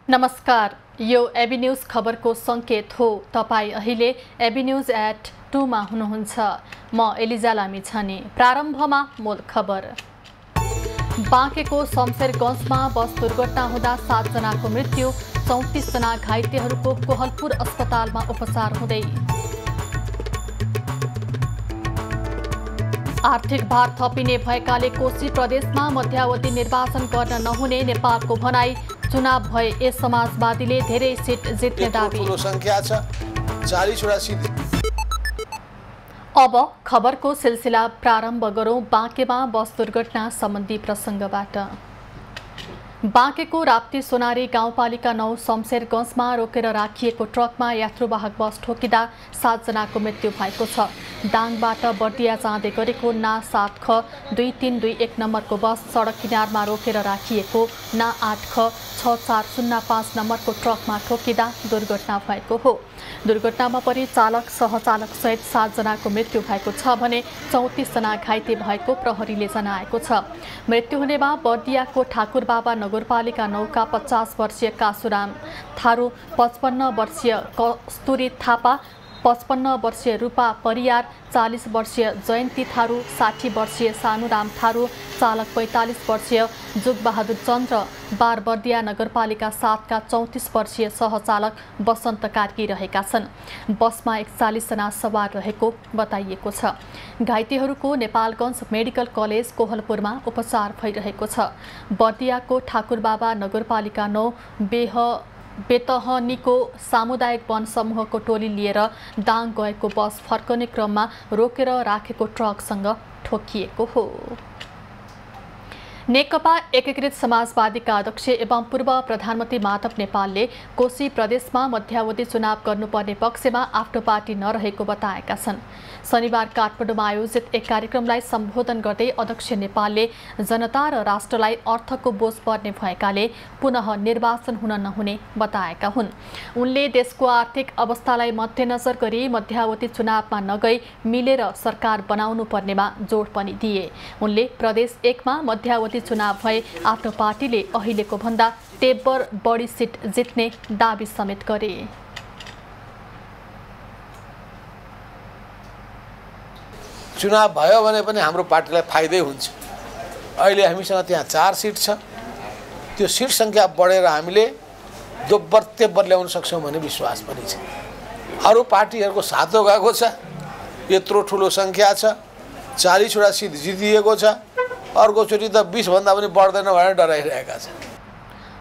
नमस्कार, यो AB news खबरको संकेत हो। तपाई अहिले एबी न्यूज एट 2 मा हुनुहुन्छ। म एलिजा लामिछाने। प्रारम्भमा मूल खबर। बाँकेको शमशेरगञ्जमा बस दुर्घटना हुँदा 7 जनाको मृत्यु, 34 जना घाइतेहरूको कोहलपुर अस्पतालमा उपचार हुँदै। आर्थिक भार थपिने भएकाले कोशी प्रदेशमा मध्यावधि निर्वाचन गर्न नहुने नेपालको भनाई। चुनाव भए यस समाजवादीले धेरै सिट जित्ने दाबी। अब खबरको सिलसिला प्रारम्भ गरौं। बाँकेमा बस दुर्घटना सम्बन्धी प्रसङ्गबाट। बाँकेको राप्ती सोनारी गाउँपालिका 9 शमशेरगञ्जमा रोकेर राखिएको ट्रकमा यात्रुवाहक बस ठोकिँदा 7 जनाको मृत्यु भएको छ। दाङबाट बर्दिया जाँदै गरेको ना 7 ख 2321 नम्बरको बस सडक किनारमा रोकेर राखिएको ना 8 ख 6405 नम्बरको ट्रकमा ठोकिँदा दुर्घटना भएको हो। दुर्घटनामा परि चालक सहचालक सहित 7 जनाको मृत्यु भएको छ भने 34 जना घाइते भएको प्रहरीले जनाएको छ। मृत्यु हुनेमा बर्दियाको ठाकुरबाबा नगरपालिका 9 का 50 वर्षीय काशुराम थारू, 55 वर्षीय कस्तुरी थापा, 55 वर्षीय रूपा परियार, 40 वर्षीय जयन्ती थारू, 60 वर्षीय सानुराम थारू, चालक 45 वर्षीय जुगबहादुर चन्द्र, बारबर्दिया नगरपालिका 7 का 34 वर्षीय सहचालक बसन्त कार्की रहेका छन्। बसमा 41 जना सवार रहेको बताइएको छ। घाइतेहरूको नेपालगञ्ज मेडिकल कलेज कोहलपुरमा उपचार भइरहेको छ। बर्दियाको ठाकुरबाबा नगरपालिका 9 बेतहनीको सामुदायिक वन समूहको टोली लिएर दाङ गएको बस फर्कने क्रममा रोकेर राखेको ट्रकसँग ठोकिएको हो। नेकपा एकीकृत समाजवादीका अध्यक्ष एवं पूर्व प्रधानमन्त्री माधव नेपालले कोशी प्रदेशमा मध्यावधि चुनाव गर्नुपर्ने पक्षमा आफ्नो पार्टी नरहेको बताएका छन्। शनिबार काठमाडौँमा आयोजित एक कार्यक्रमलाई सम्बोधन गर्दै अध्यक्ष नेपालले जनता र राष्ट्रलाई अर्थको बोझ पर्ने भएकाले पुनः निर्वाचन हुन नहुने बताएका हुन्। उनले देशको आर्थिक अवस्थालाई मध्यनजर गरी मध्यावधि चुनावमा नगई मिलेर सरकार बनाउनु पर्नेमा जोड पनि दिए। उनले प्रदेश 1 मा मध्यावधि चुनाव भए आफ्नो पार्टीले अहिलेको भन्दा तेब्बर बढी सिट जित्ने दाबी समेत गरे। चुनाव भयो भने पनि हाम्रो पार्टीलाई फाइदै हुन्छ। अहिले हामीसँग त्यहाँ 4 सिट छ। त्यो सिट संख्या बढेर हामीले दोब्बर तेब्बर ल्याउन सक्छौँ भन्ने विश्वास पनि छ। अरू पार्टीहरूको सातो गएको छ। यत्रो ठुलो संख्या छ। 40 वटा सिट जितिएको छ। अर्कोचोटि त 20 भन्दा पनि बढ्दैन भनेर डराइरहेका छन्।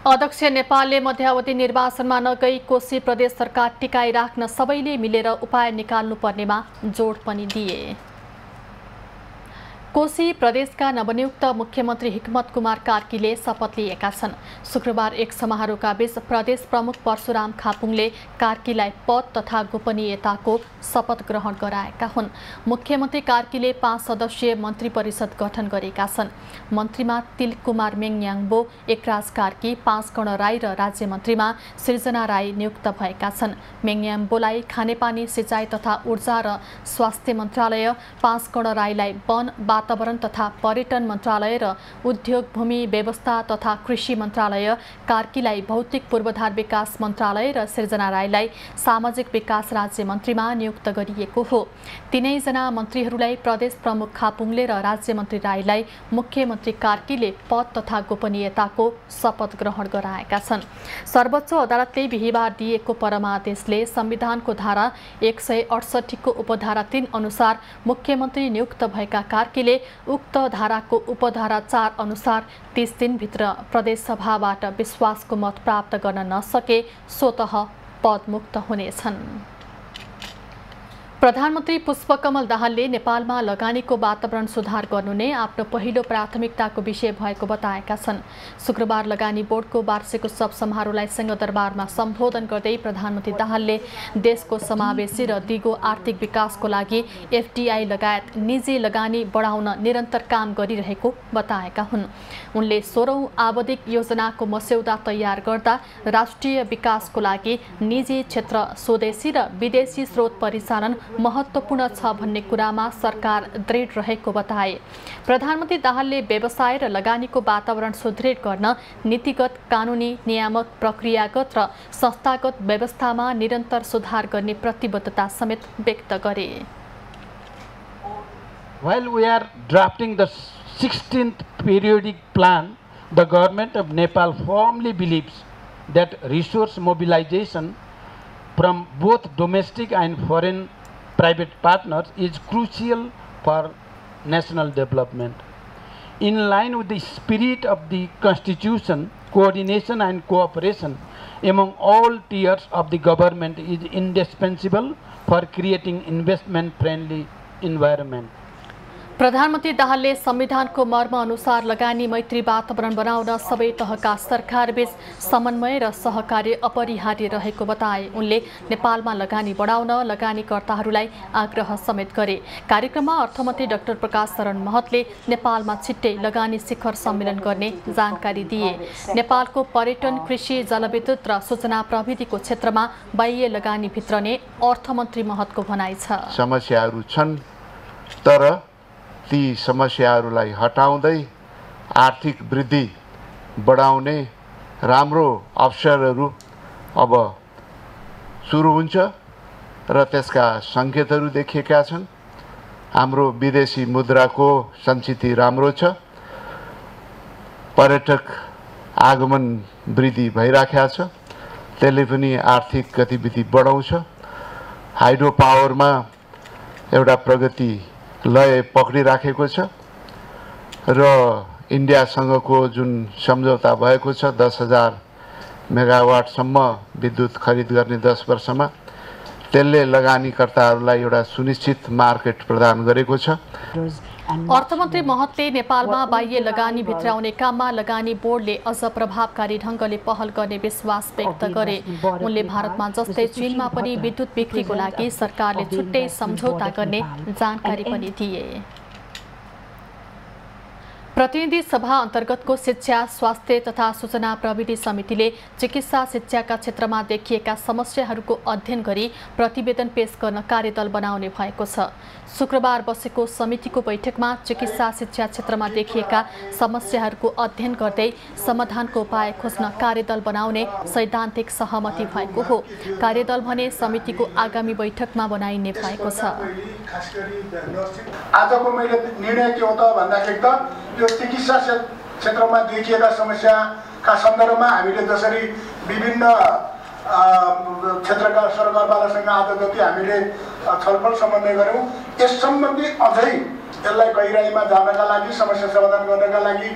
अध्यक्ष नेपालले मध्यावधि निर्वाचनमा नगई कोशी प्रदेश सरकार टिकाइराख्न सबैले मिलेर उपाय निकाल्नु पर्नेमा जोड पनि दिए। कोशी प्रदेशका नवनियुक्त मुख्यमन्त्री हिक्मत कुमार कार्कीले शपथ लिएका छन्। शुक्रबार एक समारोहका बीच प्रदेश प्रमुख परशुराम खापुङले कार्कीलाई पद तथा गोपनीयताको शपथ ग्रहण गराएका हुन्। मुख्यमन्त्री कार्कीले 5 सदस्यीय मन्त्री परिषद गठन गरेका छन्। मन्त्रीमा तिलक कुमार मेङयाङबो, एकराज कार्की, 5 कर्ण राई र राज्य मन्त्रीमा सृजना राई नियुक्त भएका छन्। मेङयाङबोलाई खानेपानी, सिँचाइ तथा ऊर्जा र स्वास्थ्य मन्त्रालय, 5 कर्ण राईलाई वन, वातावरण तथा पर्यटन मन्त्रालय र उद्योग, भूमि व्यवस्था तथा कृषि मन्त्रालय, कार्कीलाई भौतिक पूर्वाधार विकास मन्त्रालय र सृजना राईलाई सामाजिक विकास राज्य मन्त्रीमा नियुक्त गरिएको हो। तीनैजना मन्त्रीहरूलाई प्रदेश प्रमुख खापुङले र राज्य मन्त्री राईलाई मुख्यमन्त्री कार्कीले पद तथा गोपनीयताको शपथ ग्रहण गराएका छन्। सर्वोच्च अदालतले बिहिबार दिएको परमादेशले संविधानको धारा 168 को उपधारा 3 अनुसार मुख्यमन्त्री नियुक्त भएका कार्कीले उक्त धाराको उपधारा 4 अनुसार 30 दिनभित्र प्रदेश सभाबाट विश्वासको मत प्राप्त गर्न नसके स्वतः पदमुक्त हुनेछन्। प्रधानमन्त्री पुष्पकमल दाहालले नेपालमा लगानीको वातावरण सुधार गर्नु नै आफ्नो पहिलो प्राथमिकताको विषय भएको बताएका छन्। शुक्रबार लगानी बोर्डको वार्षिक उत्सव समारोहलाई सिंहदरबारमा सम्बोधन गर्दै प्रधानमन्त्री दाहालले देशको समावेशी र दिगो आर्थिक विकासको लागि एफडीआई लगायत निजी लगानी बढाउन निरन्तर काम गरिरहेको बताएका हुन्। उनले 16औं आवधिक योजनाको मस्यौदा तयार गर्दा राष्ट्रिय विकासको लागि निजी क्षेत्र, स्वदेशी र विदेशी स्रोत परिचालन महत्त्वपूर्ण छ भन्ने कुरामा सरकार दृढ रहेको बताए। प्रधानमन्त्री दाहालले व्यवसाय र लगानीको वातावरण सुदृढ गर्न नीतिगत, कानुनी, नियामक, प्रक्रियागत र संस्थागत व्यवस्थामा निरन्तर सुधार गर्ने प्रतिबद्धता समेत व्यक्त गरे। While we are drafting the 16th periodic plan, the government of Nepal firmly believes that resource mobilization from both domestic and foreign private partners is crucial for national development. In line with the spirit of the Constitution, coordination and cooperation among all tiers of the government is indispensable for creating investment-friendly environment. प्रधानमन्त्री दाहालले संविधानको मर्म अनुसार लगानी मैत्री वातावरण बनाउन सबै तहका सरकारबीच समन्वय र सहकार्य अपरिहार्य रहेको बताए। उनले नेपालमा लगानी बढाउन लगानीकर्ताहरूलाई आग्रह समेत गरे। कार्यक्रममा अर्थमन्त्री डाक्टर प्रकाश शरण महतले नेपालमा छिट्टै लगानी शिखर सम्मेलन गर्ने जानकारी दिए। नेपालको पर्यटन, कृषि, जलविद्युत र सूचना प्रविधिको क्षेत्रमा बाह्य लगानी भित्रने अर्थमन्त्री महतको भनाइ छ। समस्याहरू छन्, तर ती समस्याहरूलाई हटाउँदै आर्थिक वृद्धि बढाउने राम्रो अवसरहरू अब सुरु हुन्छ र त्यसका सङ्केतहरू देखिएका छन्। हाम्रो विदेशी मुद्राको सञ्चिति राम्रो छ, पर्यटक आगमन वृद्धि भइराखेको छ, त्यसले पनि आर्थिक गतिविधि बढाउँछ। हाइड्रो पावरमा एउटा प्रगति लय पक्रिराखेको छ र इन्डियासँगको जुन सम्झौता भएको छ 10,000 मेगावाटसम्म विद्युत खरिद गर्ने 10 वर्षमा, त्यसले लगानीकर्ताहरूलाई एउटा सुनिश्चित मार्केट प्रदान गरेको छ। अर्थमन्त्री महतले नेपालमा बाह्य लगानी भित्राउने काममा लगानी बोर्डले अझ प्रभावकारी ढङ्गले पहल गर्ने विश्वास व्यक्त गरे। उनले भारतमा जस्तै चीनमा पनि विद्युत बिक्रीको लागि सरकारले छुट्टै सम्झौता गर्ने जानकारी पनि दिए। प्रतिनिधि सभा अन्तर्गतको शिक्षा, स्वास्थ्य तथा सूचना प्रविधि समितिले चिकित्सा शिक्षाका क्षेत्रमा देखिएका समस्याहरूको अध्ययन गरी प्रतिवेदन पेश गर्न कार्यदल बनाउने भएको छ। शुक्रबार बसेको समितिको बैठकमा चिकित्सा शिक्षा क्षेत्रमा देखिएका समस्याहरूको अध्ययन गर्दै समाधानको उपाय खोज्न कार्यदल बनाउने सैद्धान्तिक सहमति भएको हो। कार्यदल भने समितिको आगामी बैठकमा बनाइने भएको छ। आजको मैले निर्णय के हो त भन्दाखेरि त यो चिकित्सा क्षेत्रमा देखिएका समस्याका सन्दर्भमा हामीले जसरी विभिन्न क्षेत्रका सरकारवालासँग आज जति हामीले छलफल समन्वय गऱ्यौँ, यस सम्बन्धी अझै यसलाई गहिराइमा जानका लागि, समस्या समाधान गर्नका लागि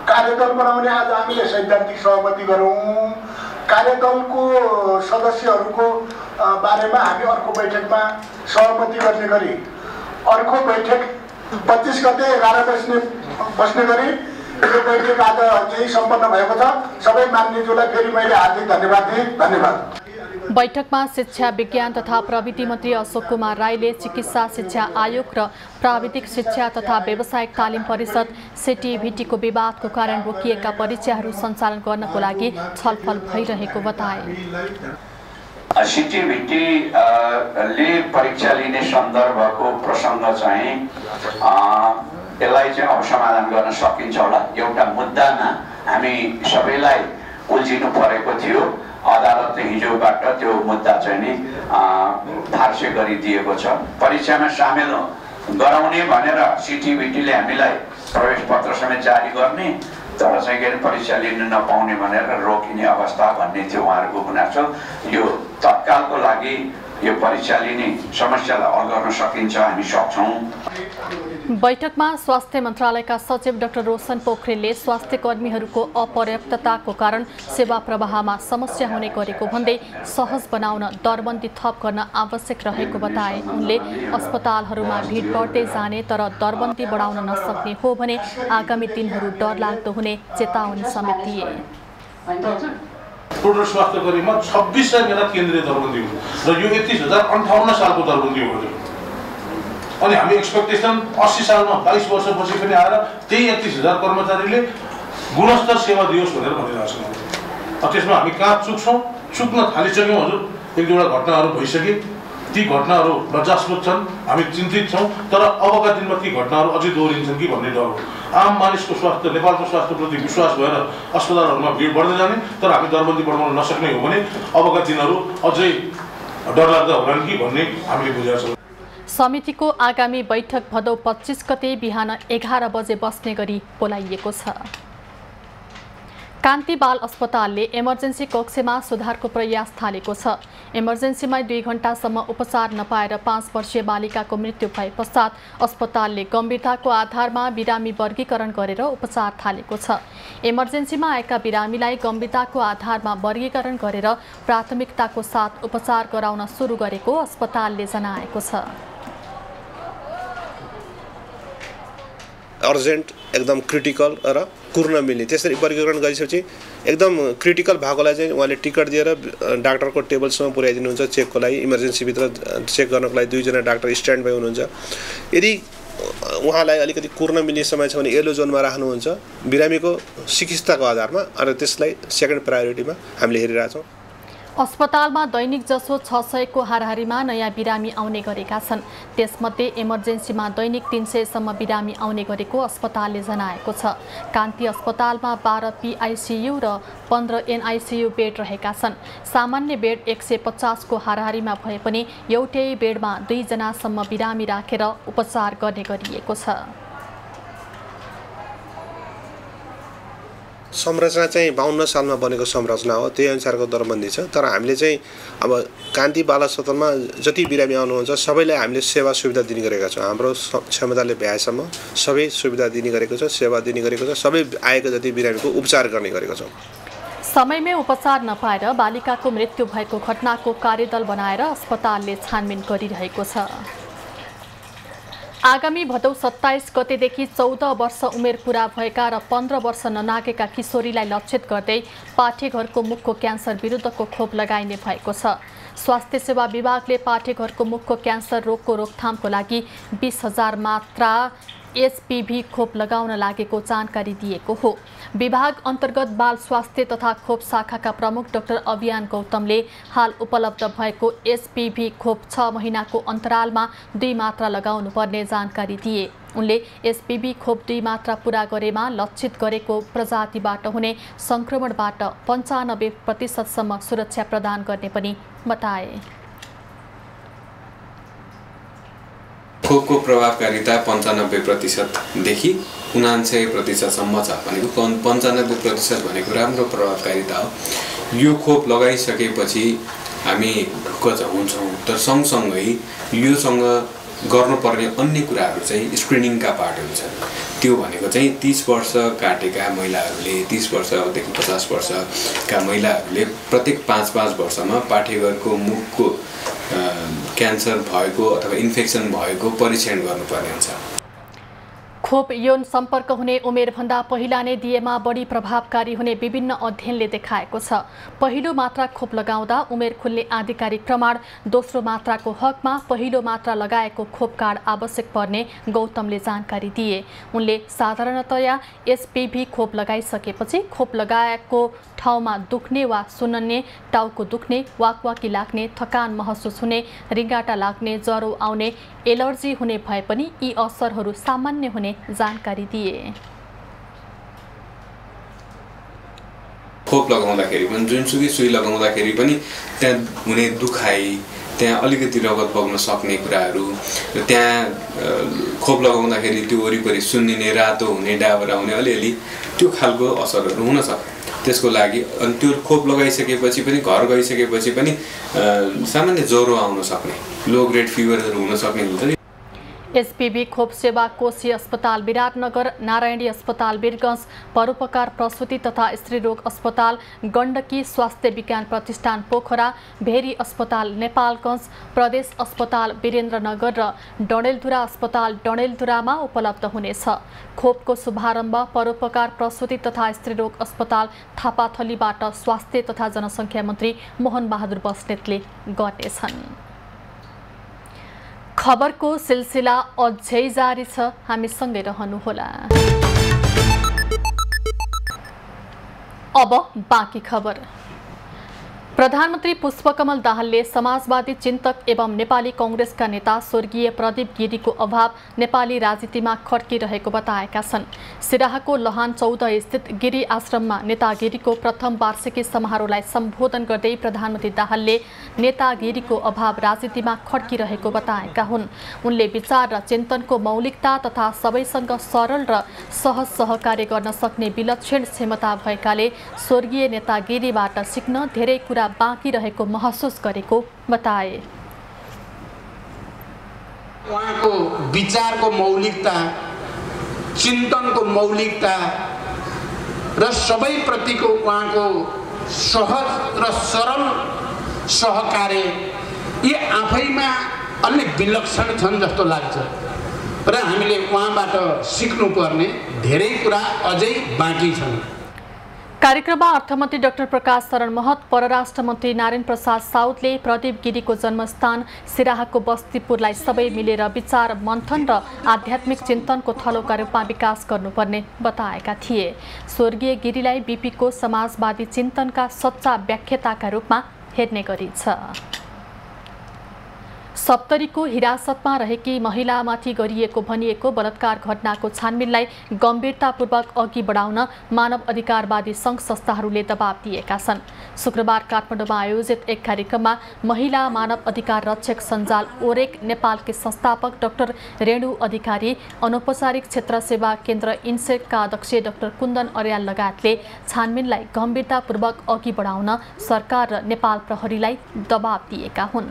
कार्यदल बनाउने आज हामीले सैद्धान्तिक सहमति गरौँ। कार्यदलको सदस्यहरूको बारेमा हामी अर्को बैठकमा सहमति गर्ने गरी अर्को बैठक 25 गते 11 बस्ने गरी यो बैठक आज चाहिँ सम्पन्न भएको छ। सबै मान्यज्यूलाई फेरि मैले हार्दिक धन्यवाद दिएँ। धन्यवाद। बैठकमा शिक्षा, विज्ञान तथा प्रविधि मन्त्री अशोक कुमार राईले चिकित्सा शिक्षा आयोग र प्राविधिक शिक्षा तथा व्यावसायिक तालिम परिषद सिटिभिटीको विवादको कारण रोकिएका परीक्षाहरू सञ्चालन गर्नको लागि छलफल भइरहेको बताए। सिटिभिटीले परीक्षा लिने सन्दर्भको प्रसङ्ग चाहिँ यसलाई चाहिँ अब समाधान गर्न सकिन्छ होला। एउटा मुद्दामा हामी सबैलाई उल्झिनु परेको थियो। अदालतले हिजोबाट त्यो मुद्दा चाहिँ नि फार्से गरिदिएको छ। परीक्षामा सामेल गराउने भनेर सिटिभिटीले हामीलाई प्रवेश पत्र समेत जारी गर्ने, तर चाहिँ के अरे परीक्षा लिन नपाउने भनेर रोकिने अवस्था भन्ने थियो उहाँहरूको गुनासो। यो तत्कालको लागि यो परीक्षा लिने समस्यालाई हल गर्न सकिन्छ, हामी सक्छौँ। बैठकमा स्वास्थ्य मन्त्रालयका सचिव डाक्टर रोशन पोखरेलले स्वास्थ्य कर्मीहरूको अपर्याप्तताको कारण सेवा प्रवाहमा समस्या हुने गरेको भन्दै सहज बनाउन दरबन्दी थप गर्न आवश्यक रहेको बताए। उनले अस्पतालहरूमा भिड बढ्दै जाने तर दरबन्दी बढाउन नसक्ने हो भने आगामी दिनहरू डरलाग्दो हुने चेतावनी समेत दिए। टोटल स्वास्थ्य कर्मीमा 2600 मेरा केन्द्रीय दरबन्दी हो र यो 31,058 सालको दरबन्दी हो। अनि हामी एक्सपेक्टेसन 80 सालमा 22 वर्षपछि पनि आएर त्यही 31,000 कर्मचारीले गुणस्तर सेवा दियोस् भनेर भनिरहेको छौँ। त्यसमा हामी कहाँ चुक्न थालिसक्यौँ हजुर। एक दुईवटा घटनाहरू भइसके, ती घटनाहरू लज्जास्पद छन्, हामी चिन्तित छौँ। तर अबका दिनमा ती घटनाहरू अझै दोहोरिन्छन् कि भन्ने डर हो। आम मानिसको स्वास्थ्य, नेपालको स्वास्थ्यप्रति विश्वास भएर अस्पतालहरूमा भिड बढ्दै जाने तर हामी दरबन्दी बढाउन नसक्ने हो भने अबका दिनहरू अझै डरलाग्दा होलान् कि भन्ने हामीले बुझेका छौँ। समितिको आगामी बैठक भदौ 25 गते बिहान 11 बजे बस्ने गरी बोलाइएको छ। कान्ति बाल अस्पतालले इमर्जेन्सी कक्षमा सुधारको प्रयास थालेको छ। इमर्जेन्सीमा 2 घण्टासम्म उपचार नपाएर 5 वर्षीय बालिकाको मृत्यु भए पश्चात अस्पतालले गम्भीरताको आधारमा बिरामी वर्गीकरण गरेर उपचार थालेको छ। इमर्जेन्सीमा आएका बिरामीलाई गम्भीरताको आधारमा वर्गीकरण गरेर प्राथमिकताको साथ उपचार गराउन सुरु गरेको अस्पतालले जनाएको छ। अर्जेन्ट, एकदम क्रिटिकल र कुर्न मिल्ने त्यसरी वर्गीकरण गरिसकेपछि एकदम क्रिटिकल भएकोलाई चाहिँ उहाँले टिकट दिएर डाक्टरको टेबलसम्म पुर्याइदिनुहुन्छ चेकको लागि। इमर्जेन्सीभित्र चेक गर्नको लागि 2 जना डाक्टर स्ट्यान्ड बाई हुनुहुन्छ। यदि उहाँलाई अलिकति कुर्न मिल्ने समय छ भने येलो जोनमा राख्नुहुन्छ बिरामीको चिकित्साको आधारमा। र त्यसलाई सेकेन्ड प्रायोरिटीमा हामीले हेरिरहेछौँ। अस्पतालमा दैनिक जसो 600 को हाराहारीमा नयाँ बिरामी आउने गरेका छन्। त्यसमध्ये इमर्जेन्सीमा दैनिक 300 सम्म बिरामी आउने गरेको अस्पतालले जनाएको छ। कान्ति अस्पतालमा 12 PICU र 15 NICU बेड रहेका छन्। सामान्य बेड 150 को हाराहारीमा भए पनि एउटै बेडमा 2 जनासम्म बिरामी राखेर उपचार गर्ने गरिएको छ। संरचना चाहिँ 52 सालमा बनेको संरचना हो, त्यही अनुसारको दरबन्दी छ। तर हामीले चाहिँ अब कान्ति बाल अस्पतालमा जति बिरामी आउनुहुन्छ सबैलाई हामीले सेवा सुविधा दिने गरेका छौँ। हाम्रो क्षमताले भ्याएसम्म सबै सुविधा दिने गरेको छ, सेवा दिने गरेको छ। सबै आएको जति बिरामीको उपचार गर्ने गरेको छौँ। समयमै उपचार नपाएर बालिकाको मृत्यु भएको घटनाको कार्यदल बनाएर अस्पतालले छानबिन गरिरहेको छ। आगामी भदौ 27 गतेदेखि 14 वर्ष उमेर पूरा भएका र 15 वर्ष ननागेका किशोरीलाई लक्षित गर्दै पाठेघरको मुखको क्यान्सर विरुद्धको खोप लगाइने भएको छ। स्वास्थ्य सेवा विभागले पाठेघरको मुखको क्यान्सर रोगको रोकथामको लागि 20,000 मात्रा HPV खोप लगाउन लागेको जानकारी दिएको हो। विभाग अन्तर्गत बाल स्वास्थ्य तथा खोप शाखाका प्रमुख डाक्टर अभियान गौतमले हाल उपलब्ध भएको HPV खोप 6 महिनाको अन्तरालमा 2 मात्रा लगाउनु पर्ने जानकारी दिए। उनले HPV खोप 2 मात्रा पूरा गरेमा लक्षित गरेको प्रजातिबाट हुने संक्रमणबाट 95% सम्म सुरक्षा प्रदान गर्ने पनि बताए। खोपको प्रभावकारिता 95% देखि 99% सम्म छ भनेको 95% भनेको राम्रो प्रभावकारिता हो। यो खोप लगाइसकेपछि हामी ढुक्क हुन्छौँ। तर सँगसँगै योसँग गर्नुपर्ने अन्य कुराहरू चाहिँ स्क्रिनिङका पार्टहरू छन्। त्यो भनेको चाहिँ 30 वर्ष काटेका महिलाहरूले 30 वर्षदेखि 50 वर्षका महिलाहरूले प्रत्येक 5-5 वर्षमा पाठेघरको मुखको क्यान्सर भएको अथवा इन्फेक्सन भएको परीक्षण गर्नुपर्ने हुन्छ। खोप यौन सम्पर्क हुने उमेरभन्दा पहिला नै दिएमा बढी प्रभावकारी हुने विभिन्न अध्ययनले देखाएको छ। पहिलो मात्रा खोप लगाउँदा उमेर खुल्ने आधिकारिक प्रमाण, दोस्रो मात्राको हकमा पहिलो मात्रा लगाएको खोप कार्ड आवश्यक पर्ने गौतमले जानकारी दिए। उनले साधारणतया HPV खोप लगाइसकेपछि खोप लगाएको ठाउँमा दुख्ने वा सुन्ने, टाउको दुख्ने, वाकवाकी लाग्ने, थकान महसुस हुने, रिङ्गाटा लाग्ने, ज्वरो आउने, एलर्जी हुने भए पनि यी असरहरू सामान्य हुने जानकारी दिए। खोप लगाउँदाखेरि पनि जुनसुकै सुई लगाउँदाखेरि पनि त्यहाँ हुने दुखाइ, त्यहाँ अलिकति रगत बग्न सक्ने कुराहरू, त्यहाँ खोप लगाउँदाखेरि त्यो वरिपरि सुन्निने, रातो हुने, डाबरा हुने, अलिअलि त्यो खालको असरहरू हुन सक्छ। त्यसको लागि अनि त्यो खोप लगाइसकेपछि पनि घर गइसकेपछि पनि सामान्य ज्वरो आउन सक्ने लो ग्रेड फिभरहरू हुन सक्ने हुन्छ नि। एसपीबी खोप सेवा कोशी अस्पताल विराटनगर, नारायणी अस्पताल वीरगंज, परोपकार प्रसूति तथा स्त्रीरोग अस्पताल गण्डकी, स्वास्थ्य विज्ञान प्रतिष्ठान पोखरा, भेरी अस्पताल नेपालगंज, प्रदेश अस्पताल वीरेन्द्रनगर र डडेलधुरा अस्पताल डडेलधुरामा उपलब्ध हुनेछ। खोपको शुभारम्भ परोपकार प्रसूति तथा स्त्रीरोग अस्पताल थापाथलीबाट स्वास्थ्य तथा जनसङ्ख्या मन्त्री मोहन बहादुर बस्नेतले गर्नेछन्। खबरको सिलसिला अझै जारी छ, हामीसँगै रहनुहोला। अब बाँकी खबर। प्रधानमन्त्री पुष्पकमल दाहालले समाजवादी चिन्तक एवं नेपाली कांग्रेसका नेता स्वर्गीय प्रदीप गिरीको अभाव नेपाली राजनीतिमा खड्किरहेको बताएका छन्। सिराहाको लहान 14 स्थित गिरी आश्रममा नेता गिरीको प्रथम वार्षिकी समारोहलाई सम्बोधन गर्दै प्रधानमन्त्री दाहालले नेता गिरीको अभाव राजनीतिमा खड्किरहेको बताएका हुन्। उनले विचार र चिन्तनको मौलिकता तथा सबैसँग सरल र सहज सहकार्य गर्न सक्ने विलक्षण क्षमता भएकाले स्वर्गीय नेता गिरीबाट सिक्न धेरै कुरा बाँकी रहेको महसुस गरेको बताए। उहाँको विचारको मौलिकता, चिन्तनको मौलिकता र सबैप्रतिको उहाँको सहज र सरल सहकार्य यी आफैमा अलि विलक्षण छन् जस्तो लाग्छ र हामीले उहाँबाट सिक्नुपर्ने धेरै कुरा अझै बाँकी छन्। कार्यक्रममा अर्थमन्त्री डाक्टर प्रकाश शरण महत, परराष्ट्र मन्त्री नारायण प्रसाद साउदले प्रदीप गिरीको जन्मस्थान सिराहाको बस्तीपुरलाई सबै मिलेर विचार मन्थन र आध्यात्मिक चिन्तनको थलोका रूपमा विकास गर्नुपर्ने बताएका थिए। स्वर्गीय गिरीलाई बीपीको समाजवादी चिन्तनका सच्चा व्याख्याताका रूपमा हेर्ने गरिन्छ। सप्तरीको हिरासतमा रहेकी महिलामाथि गरिएको भनिएको बलात्कार घटनाको छानबिनलाई गम्भीरतापूर्वक अघि बढाउन मानव अधिकारवादी सङ्घ संस्थाहरूले दबाब दिएका छन्। शुक्रबार काठमाडौँमा आयोजित एक कार्यक्रममा महिला मानव अधिकार रक्षक सञ्जाल ओरेक नेपालकी संस्थापक डाक्टर रेणु अधिकारी, अनौपचारिक क्षेत्र सेवा केन्द्र इन्सेकका अध्यक्ष डाक्टर कुन्दन अर्याल लगायतले छानबिनलाई गम्भीरतापूर्वक अघि बढाउन सरकार र नेपाल प्रहरीलाई दबाब दिएका हुन्।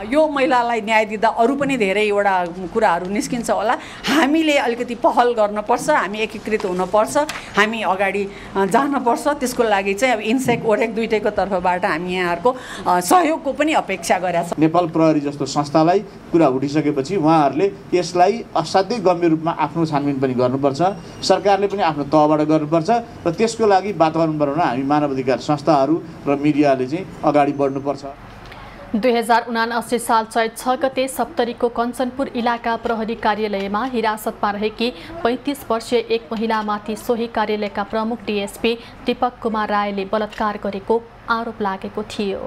यो महिलालाई न्याय दिँदा अरू पनि धेरैवटा कुराहरू निस्किन्छ होला। हामीले अलिकति पहल गर्नुपर्छ, हामी एकीकृत हुनुपर्छ, हामी अगाडि जानुपर्छ। त्यसको लागि चाहिँ अब इन्सेक ओरेक दुईटैको तर्फबाट हामी यहाँहरूको सहयोगको पनि अपेक्षा गरेका छौँ। नेपाल प्रहरी जस्तो संस्थालाई कुरा उठिसकेपछि उहाँहरूले यसलाई असाध्यै गम्भीर रूपमा आफ्नो छानबिन पनि गर्नुपर्छ, सरकारले पनि आफ्नो तहबाट गर्नुपर्छ र त्यसको लागि वातावरण बनाउन हामी मानव अधिकार संस्थाहरू र मिडियाले चाहिँ अगाडि बढ्नुपर्छ। 2079 साल चैत 6 गते सप्तरीको कञ्चनपुर इलाका प्रहरी कार्यालयमा हिरासतमा रहेकी 35 वर्षीय एक महिलामाथि सोही कार्यालयका प्रमुख डीएसपी दीपक कुमार रायले बलात्कार गरेको आरोप लागेको थियो।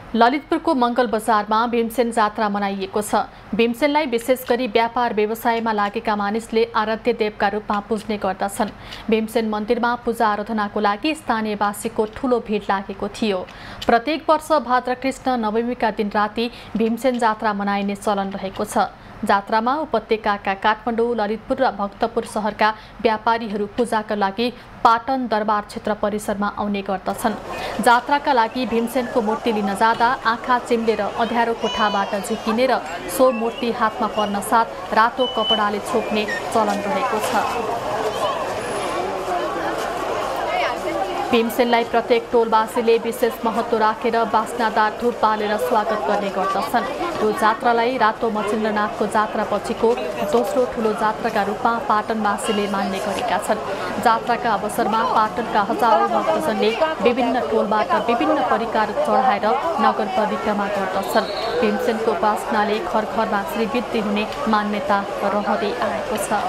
ललितपुरको मङ्गल बजारमा भीमसेन जात्रा मनाइएको छ। भीमसेनलाई विशेष गरी व्यापार व्यवसायमा लागेका मानिसले आराध्य देवका रूपमा पुज्ने गर्दछन्। भीमसेन मन्दिरमा पूजा आराधनाको लागि स्थानीयवासीको ठूलो भिड लागेको थियो। प्रत्येक वर्ष भाद्र कृष्ण नवमीका दिन राति भीमसेन जात्रा मनाइने चलन रहेको छ। जात्रामा उपत्यकाका काठमाडौँ, ललितपुर र भक्तपुर शहरका व्यापारीहरू पूजाका लागि पाटन दरबार क्षेत्र परिसरमा आउने गर्दछन्। जात्राका लागि भीमसेनको मूर्ति लिन जाँदा आँखा चिम्लेर अँध्यारो कोठाबाट झिकिने र सो मूर्ति हातमा पर्न साथ रातो कपडाले छोप्ने चलन रहेको छ। भीमसेनलाई प्रत्येक टोलवासीले विशेष महत्त्व राखेर बास्नादार धूप बालेर स्वागत गर्ने गर्दछन्। यो जात्रालाई रातो मचिन्द्रनाथको जात्रा पछिको दोस्रो ठुलो जात्राका रूपमा पाटनवासीले मान्ने गरेका छन्। जात्राका अवसरमा पाटनका हजारौं भक्तजनले विभिन्न टोलबाट विभिन्न परिकार चढाएर नगर परिक्रमा गर्दछन्। भीमसेनको उपासनाले घर घरमा श्रीवृद्धि हुने मान्यता रहँदै आएको छ।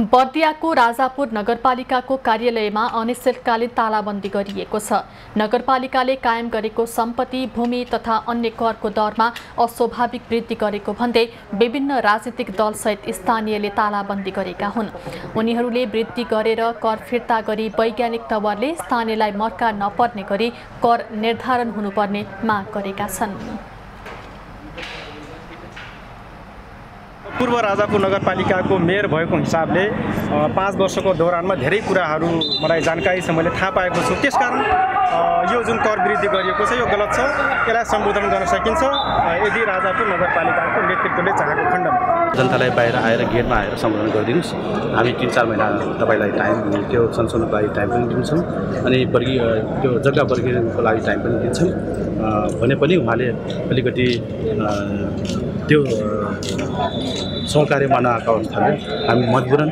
बर्दियाको राजापुर नगरपालिकाको कार्यालयमा अनिश्चितकालीन तालाबन्दी गरिएको छ। नगरपालिकाले कायम गरेको सम्पत्ति, भूमि तथा अन्य करको दरमा अस्वाभाविक वृद्धि गरेको भन्दै विभिन्न राजनीतिक दलसहित स्थानीयले तालाबन्दी गरेका हुन्। उनीहरूले वृद्धि गरेर कर फिर्ता गरी वैज्ञानिक तवरले स्थानीयलाई मर्का नपर्ने गरी कर निर्धारण हुनुपर्ने माग गरेका छन्। पूर्व राजापुर नगरपालिकाको मेयर भएको हिसाबले 5 वर्षको दौरानमा धेरै कुराहरू मलाई जानकारी छ, मैले थाहा पाएको छु। त्यसकारण यो जुन कर वृद्धि गरिएको छ यो गलत छ, यसलाई सम्बोधन गर्न सकिन्छ यदि राजापुर नगरपालिकाको नेतृत्वले चाहेको खण्डमा। जनतालाई बाहिर आएर गेटमा आएर सम्बोधन गरिदिनुहोस्। हामी 3-4 महिना तपाईँलाई टाइम त्यो संशोधनको लागि टाइम पनि दिन्छौँ अनि त्यो जग्गा वर्गीकरणको लागि टाइम पनि दिन्छौँ भने पनि उहाँले अलिकति त्यो सहकार्यमा नआएको अवस्थाले हामी मजबुरन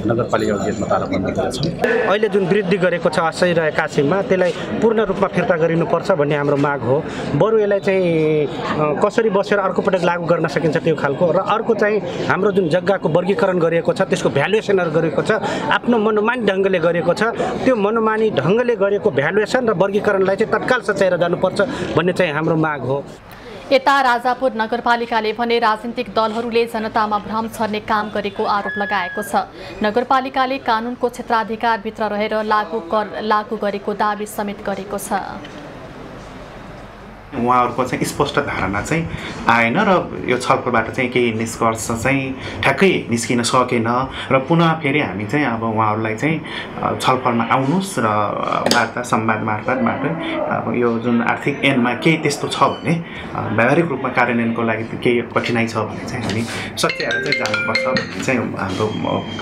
नगरपालिकाको गेटमा ताला बन्द गर्छौँ। अहिले जुन वृद्धि गरेको छ असही रहेका सीमा त्यसलाई पूर्ण रूपमा फिर्ता गरिनुपर्छ भन्ने हाम्रो माग हो। बरु यसलाई चाहिँ कसरी बसेर अर्को पटक लागू गर्न सकिन्छ त्यो खालको, र अर्को चाहिँ हाम्रो जुन जग्गाको वर्गीकरण गरिएको छ त्यसको भ्यालुएसनहरू गरेको छ, आफ्नो मनोमानी ढङ्गले गरेको छ, त्यो मनोमानी ढङ्गले गरेको भ्यालुएसन र वर्गीकरणलाई चाहिँ तत्काल सच्याएर जानुपर्छ भन्ने चाहिँ हाम्रो माग हो। यता राजापुर नगरपालिकाले भने राजनीतिक दलहरूले जनतामा भ्रम छर्ने काम गरेको आरोप लगाएको छ। नगरपालिकाले कानुनको क्षेत्राधिकारभित्र रहेर लागू गरेको दाबी समेत गरेको छ। उहाँहरूको चाहिँ स्पष्ट धारणा चाहिँ आएन र यो छलफलबाट चाहिँ केही निष्कर्ष चाहिँ ठ्याक्कै निस्किन सकेन र पुनः फेरि हामी चाहिँ अब उहाँहरूलाई चाहिँ छलफलमा आउनुहोस् र वार्ता संवाद मार्फतबाट अब यो जुन आर्थिक ऐनमा केही त्यस्तो छ भने व्यावहारिक रूपमा कार्यान्वयनको लागि केही कठिनाइ छ भने चाहिँ हामी सच्याएर चाहिँ जानुपर्छ भन्ने चाहिँ हाम्रो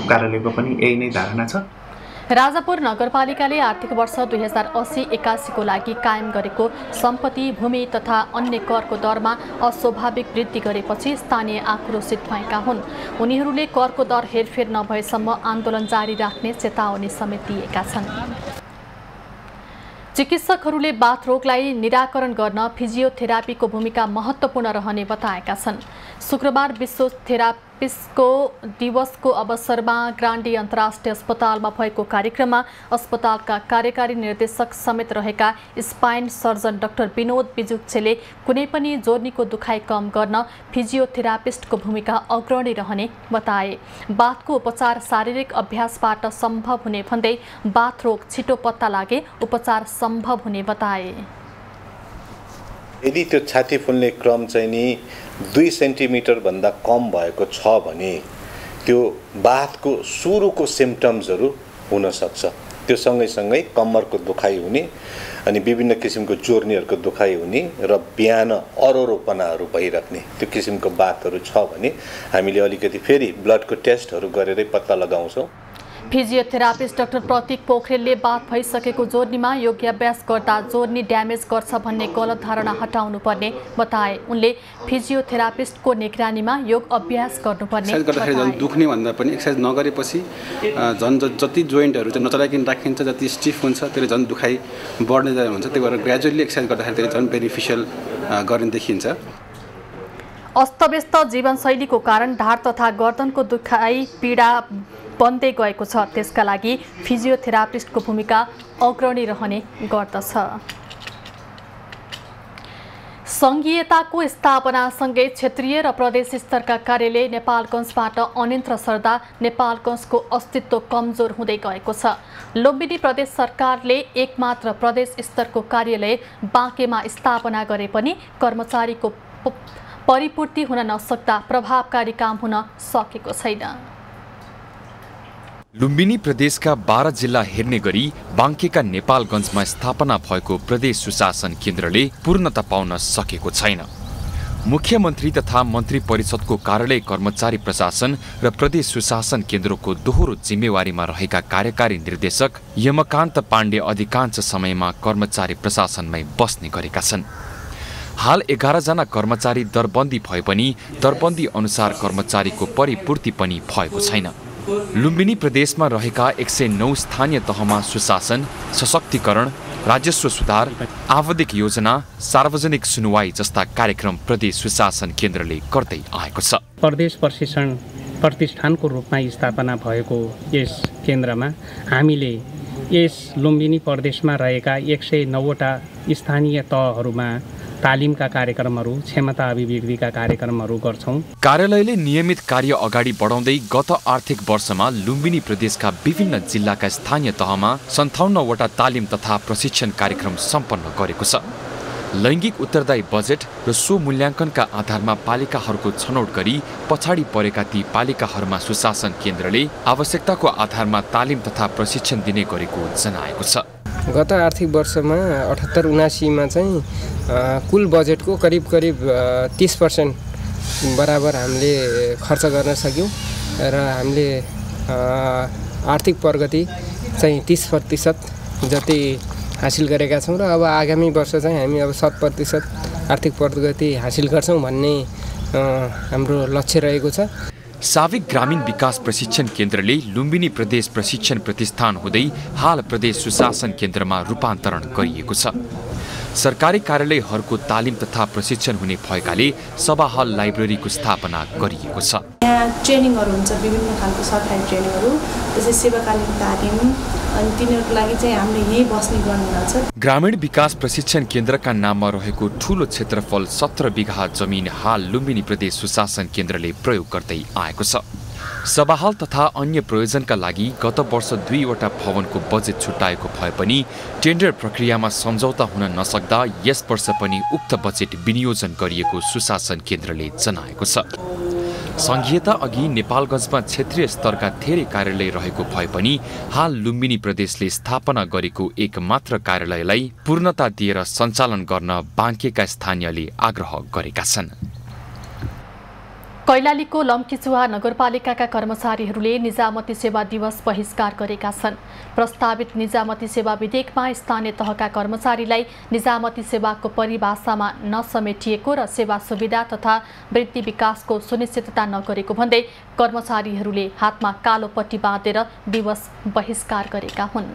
कार्यालयको पनि यही नै धारणा छ। राजापुर नगरपालिकाले आर्थिक वर्ष 2080-81 को लागि कायम गरेको सम्पत्ति, भूमि तथा अन्य करको दरमा अस्वाभाविक वृद्धि गरेपछि स्थानीय आक्रोशित भएका हुन्। उनीहरूले करको दर हेरफेर नभएसम्म आन्दोलन जारी राख्ने चेतावनी समेत दिएका छन्। चिकित्सकहरूले बाथरोगलाई निराकरण गर्न फिजियोथेरापीको भूमिका महत्त्वपूर्ण रहने बताएका छन्। शुक्रबार विश्व थेरापिस्टको दिवसको अवसरमा ग्रान्डी अन्तर्राष्ट्रिय अस्पतालमा भएको कार्यक्रममा अस्पतालका कार्यकारी निर्देशक समेत रहेका स्पाइन सर्जन डाक्टर विनोद बिजुक्छेले कुनै पनि जोर्नीको दुखाइ कम गर्न फिजियोथेरापिस्टको भूमिका अग्रणी रहने बताए। बाथको उपचार शारीरिक अभ्यासबाट सम्भव हुने भन्दै बाथरोग छिटो पत्ता लागे उपचार सम्भव हुने बताए। यदि त्यो छाती फुल्ने क्रम चाहिँ नि 2 सेन्टिमिटर भन्दा कम भएको छ भने त्यो बाथको सुरुको सिम्पटम्सहरू हुन सक्छ। त्यो सँगै कम्मरको दुखाइ हुने अनि विभिन्न किसिमको जोर्नीहरूको दुखाइ हुने र बिहान अरोरोपनाहरू भइराख्ने त्यो किसिमको बाथहरू छ भने हामीले अलिकति फेरि ब्लडको टेस्टहरू गरेरै पत्ता लगाउँछौँ। फिजियोथेरापिस्ट डाक्टर प्रतीक पोखरेलले बाथ भइसकेको जोर्नीमा योग्य अभ्यास गर्दा जोर्नी ड्यामेज गर्छ भन्ने गलत धारणा हटाउनु पर्ने बताए। उनले फिजियोथेरापिस्टको निगरानीमा योग अभ्यास गर्नुपर्ने एक्सरसाइज गर्दाखेरि झन् दुख्ने भन्दा पनि एक्सरसाइज नगरेपछि झन् जति जोइन्टहरू चाहिँ नचलाइकन राखिन्छ, जति स्टिफ हुन्छ त्यसले झन् दुखाइ बढ्ने जाने हुन्छ। त्यही भएर ग्रेजुअली एक्सरसाइज गर्दाखेरि त्यसले झन् बेनिफिसियल गर्ने देखिन्छ। अस्तव्यस्त जीवनशैलीको कारण ढाड तथा गर्दनको दुखाइ पीडा बन्दै गएको छ। त्यसका लागि फिजियोथेरापिस्टको भूमिका अग्रणी रहने गर्दछ। सङ्घीयताको स्थापनासँगै क्षेत्रीय र प्रदेश स्तरका कार्यालय नेपालगञ्जबाट अन्यत्र सर्दा नेपालगञ्जको अस्तित्व कमजोर हुँदै गएको छ। लुम्बिनी प्रदेश सरकारले एकमात्र प्रदेश स्तरको कार्यालय बाँकेमा स्थापना गरे पनि कर्मचारीको परिपूर्ति हुन नसक्दा प्रभावकारी काम हुन सकेको छैन। लुम्बिनी प्रदेशका 12 जिल्ला हेर्ने गरी बाँकेका नेपालगञ्जमा स्थापना भएको प्रदेश सुशासन केन्द्रले पूर्णता पाउन सकेको छैन। मुख्यमन्त्री तथा मन्त्री परिषदको कार्यालय कर्मचारी प्रशासन र प्रदेश सुशासन केन्द्रको दोहोरो जिम्मेवारीमा रहेका कार्यकारी निर्देशक यमकान्त पाण्डे अधिकांश समयमा कर्मचारी प्रशासनमै बस्ने गरेका छन्। हाल 11 जना कर्मचारी दरबन्दी भए पनि दरबन्दी अनुसार कर्मचारीको परिपूर्ति पनि भएको छैन। लुम्बिनी प्रदेशमा रहेका 109 स्थानीय तहमा सुशासन, सशक्तिकरण, राजस्व सुधार, आवधिक योजना, सार्वजनिक सुनवाई जस्ता कार्यक्रम प्रदेश सुशासन केन्द्रले गर्दै आएको छ। प्रदेश प्रशिक्षण प्रतिष्ठानको रूपमा स्थापना भएको यस केन्द्रमा हामीले यस लुम्बिनी प्रदेशमा रहेका 109 वटा स्थानीय तहहरूमा तालिमका कार्यक्रमहरू, क्षमता अभिवृद्धिका कार्यक्रमहरू गर्छौं। कार्यालयले नियमित कार्य अगाडि बढाउँदै गत आर्थिक वर्षमा लुम्बिनी प्रदेशका विभिन्न जिल्लाका स्थानीय तहमा 57 वटा तालिम तथा प्रशिक्षण कार्यक्रम सम्पन्न गरेको छ। लैङ्गिक उत्तरदायी बजेट र सो मूल्याङ्कनका आधारमा पालिकाहरूको छनौट गरी पछाडि परेका ती पालिकाहरूमा सुशासन केन्द्रले आवश्यकताको आधारमा तालिम तथा प्रशिक्षण दिने गरेको जनाएको छ। गत आर्थिक वर्षमा 78-79 चाहिँ कुल बजेटको करिब 30% बराबर हामीले खर्च गर्न सक्यौँ र हामीले आर्थिक प्रगति चाहिँ 30% जति हासिल गरेका छौँ र अब आगामी वर्ष चाहिँ हामी अब 100% आर्थिक प्रगति हासिल गर्छौँ भन्ने हाम्रो लक्ष्य रहेको छ। साविक ग्रामीण विकास प्रशिक्षण केन्द्रले लुम्बिनी प्रदेश प्रशिक्षण प्रतिष्ठान हुँदै हाल प्रदेश सुशासन केन्द्रमा रूपान्तरण गरिएको छ। सरकारी कार्यालयहरूको तालिम तथा प्रशिक्षण हुने भएकाले सभा हल लाइब्रेरीको स्थापना गरिएको छ। यहाँ ट्रेनिङहरू हुन्छ, विभिन्न खालको सरकारी ट्रेनिङहरू, जस्तै सेवाकालीन तालिम, अनि तिनीहरूको लागि चाहिँ हामीले यही बस्ने गर्नुहुन्छ। ग्रामीण विकास प्रशिक्षण केन्द्रका नाममा रहेको ठूलो क्षेत्रफल 17 बिघा जमिन हाल लुम्बिनी प्रदेश सुशासन केन्द्रले प्रयोग गर्दै आएको छ। सभाहाल तथा अन्य प्रयोजनका लागि गत वर्ष 2वटा भवनको बजेट छुट्याएको भए पनि टेन्डर प्रक्रियामा सम्झौता हुन नसक्दा यस वर्ष पनि उक्त बजेट विनियोजन गरिएको सुशासन केन्द्रले जनाएको छ। संघीयता अघि नेपालगञ्जमा क्षेत्रीय स्तरका धेरै कार्यालय रहेको भए पनि हाल लुम्बिनी प्रदेशले स्थापना गरेको एक मात्र कार्यालयलाई पूर्णता दिएर सञ्चालन गर्न बाँकेका स्थानीयले आग्रह गरेका छन्। कैलालीको लम्कीचुवा नगरपालिकाका कर्मचारीहरूले निजामती सेवा दिवस बहिष्कार गरेका छन्। प्रस्तावित निजामती सेवा विधेयकमा स्थानीय तहका कर्मचारीलाई निजामती सेवाको परिभाषामा नसमेटिएको र सेवा सुविधा तथा वृद्धि विकासको सुनिश्चितता नगरेको भन्दै कर्मचारीहरूले हातमा कालो पट्टी बाँधेर दिवस बहिष्कार गरेका हुन्।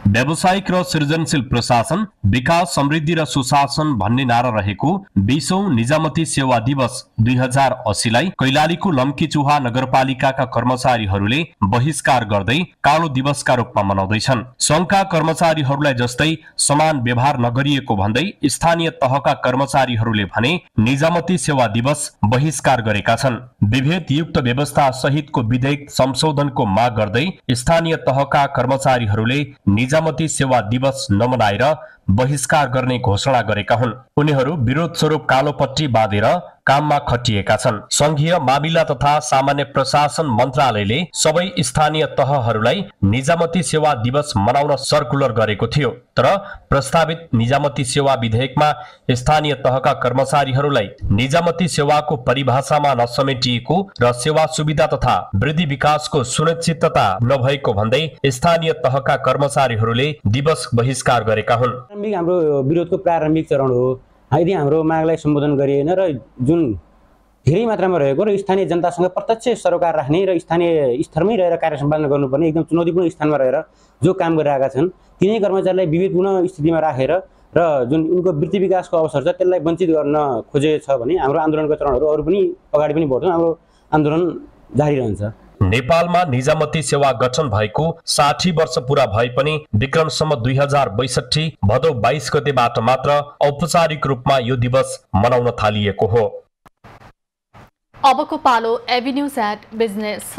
व्यावसायिक र सृजनशील प्रशासन, विकास, समृद्धि र सुशासन भन्ने नारा रहेको 20औं निजामती सेवा दिवस 2080लाई कैलालीको लम्कीचुहा नगरपालिकाका कर्मचारीहरूले बहिष्कार गर्दै कालो दिवसका रूपमा मनाउँदैछन्। संघका कर्मचारीहरूलाई जस्तै समान व्यवहार नगरिएको भन्दै स्थानीय तहका कर्मचारीहरूले भने निजामती सेवा दिवस बहिष्कार गरेका छन्। विभेदयुक्त व्यवस्था सहितको विधेयक संशोधनको माग गर्दै स्थानीय तहका कर्मचारीहरूले निजामती सेवा दिवस नमनाएर बहिष्कार गर्ने घोषणा गरेका हुन्। उनीहरू विरोध स्वरूप कालो पट्टी बाँधेर काममा खटिएका छन्। संघीय मामिला तथा सामान्य प्रशासन मन्त्रालयले सबै स्थानीय तहहरूलाई निजामती सेवा दिवस मनाउन सर्कुलर गरेको थियो, तर प्रस्तावित निजामती सेवा विधेयकमा स्थानीय तहका कर्मचारीहरूलाई निजामती सेवाको परिभाषामा नसमेटिएको र सेवा सुविधा तथा वृद्धि विकासको सुनिश्चितता नभएको भन्दै स्थानीय तहका कर्मचारीहरूले दिवस बहिष्कार गरेका हुन्। हाम्रो विरोधको प्रारम्भिक चरण हो। यदि हाम्रो मागलाई सम्बोधन गरिएन र जुन धेरै मात्रामा रहेको र स्थानीय जनतासँग प्रत्यक्ष सरोकार राख्ने र स्थानीय स्तरमै रहेर कार्य सम्पादन गर्नुपर्ने एकदम चुनौतीपूर्ण स्थानमा रहेर जो काम गरिरहेका छन् तिनै कर्मचारीलाई विवेकपूर्ण स्थितिमा राखेर र जुन उनको वृत्ति विकासको अवसर छ त्यसलाई वञ्चित गर्न खोजेको छ भने हाम्रो आन्दोलनको चरणहरू अरू पनि अगाडि पनि बढ्छन्। हाम्रो आन्दोलन जारी रहन्छ। नेपालमा निजामती सेवा गठन भएको 60 वर्ष पूरा भए पनि विक्रमसम्म 2062 भदौ 22 गतेबाट मात्र औपचारिक रूपमा यो दिवस मनाउन थालिएको हो। अबको पालो एभिन्यूज एट बिजनेस।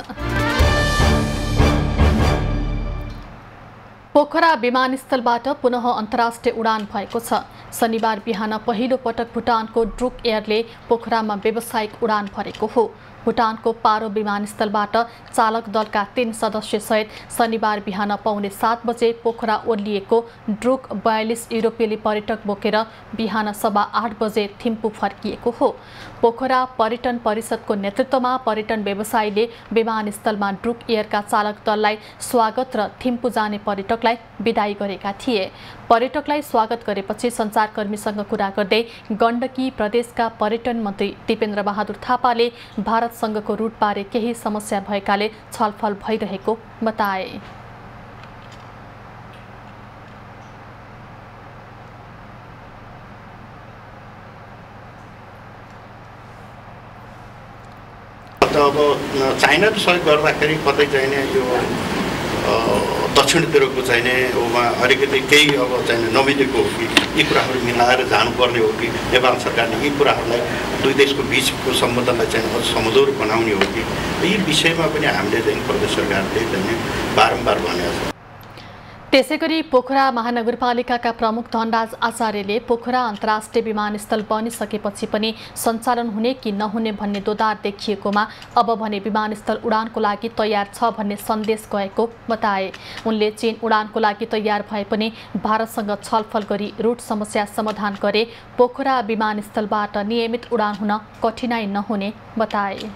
पोखरा विमानस्थलबाट पुनः अन्तर्राष्ट्रिय उडान भएको छ। शनिबार बिहान पहिलो पटक भुटानको ड्रुक एयरले पोखरामा व्यावसायिक उडान भरेको हो। भुटानको पारो विमानस्थलबाट चालक दलका 3 सदस्य सहित शनिबार बिहान पौने 7 बजे पोखरा ओर्लिएको ड्रुक 42 युरोपेली पर्यटक बोकेर बिहान 8:15 बजे थिम्पू फर्किएको हो। पोखरा पर्यटन परिषदको नेतृत्वमा पर्यटन व्यवसायीले विमानस्थलमा ड्रुक एयरका चालक दललाई स्वागत र थिम्पू जाने पर्यटकलाई बिदाई गरेका थिए। पर्यटकलाई स्वागत गरेपछि सञ्चारकर्मीसँग कुरा गर्दै गण्डकी प्रदेशका पर्यटन मन्त्री दिपेन्द्र बहादुर थापाले भारतसँगको रुटबारे केही समस्या भएकाले छलफल भइरहेको बताए। अब चाइनाले सहयोग गर्दाखेरि कतै चाहिने यो दक्षिणतिरको चाहिने अलिकति केही अब चाहिने नमिलेको हो कि यी कुराहरू मिलाएर जानुपर्ने हो कि नेपाल सरकारले यी कुराहरूलाई दुई देशको बिचको सम्बन्धलाई चाहिँ अझ समधुर बनाउने हो कि यी विषयमा पनि हामीले चाहिँ प्रदेश सरकारले चाहिँ बारम्बार भनेको छ। त्यसैगरी पोखरा महानगरपालिकाका प्रमुख धनराज आचार्यले पोखरा अन्तर्राष्ट्रिय विमानस्थल बनिसकेपछि पनि सञ्चालन हुने कि नहुने भन्ने दोधार देखिएकोमा अब भने विमानस्थल उडानको लागि तयार छ भन्ने सन्देश गएको बताए। उनले चीन उडानको लागि तयार भए पनि भारतसँग छलफल गरी रुट समस्या समाधान गरे पोखरा विमानस्थलबाट नियमित उडान हुन कठिनाई नहुने बताए।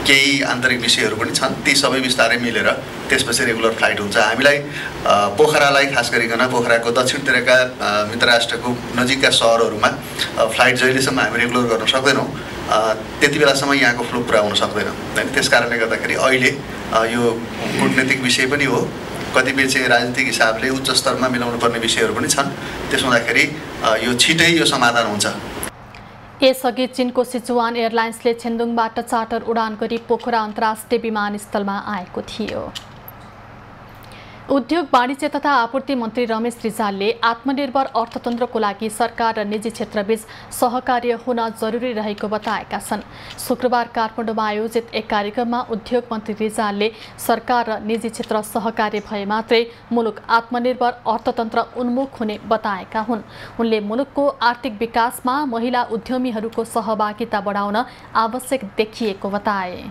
केही आन्तरिक विषयहरू पनि छन्, ती सबै बिस्तारै मिलेर त्यसपछि रेगुलर फ्लाइट हुन्छ। हामीलाई पोखरालाई खास गरिकन पोखराको दक्षिणतिरका मित्र राष्ट्रको नजिकका सहरहरूमा फ्लाइट जहिलेसम्म हामी रेगुलर गर्न सक्दैनौँ त्यति बेलासम्म यहाँको फ्लो पुरा हुन सक्दैन हैन। त्यस कारणले गर्दाखेरि अहिले यो कूटनीतिक विषय पनि हो, कतिपय चाहिँ राजनीतिक हिसाबले उच्च स्तरमा मिलाउनु पर्ने विषयहरू पनि छन्। त्यसो हुँदाखेरि यो छिटै यो समाधान हुन्छ। यसअघि चीनको सिचुवान एयरलाइन्सले छेन्दुङबाट चार्टर उडान गरी पोखरा अन्तर्राष्ट्रिय विमानस्थलमा आएको थियो। उद्योग वाणिज्य तथा आपूर्ति मन्त्री रमेश रिजालले आत्मनिर्भर अर्थतन्त्रको लागि सरकार र निजी क्षेत्रबीच सहकार्य हुन जरुरी रहेको बताएका छन्। शुक्रबार काठमाडौँमा आयोजित एक कार्यक्रममा उद्योग मन्त्री रिजालले सरकार र निजी क्षेत्र सहकार्य भए मात्रै मुलुक आत्मनिर्भर अर्थतन्त्र उन्मुख हुने बताएका हुन्। उनले मुलुकको आर्थिक विकासमा महिला उद्यमीहरूको सहभागिता बढाउन आवश्यक देखिएको बताए।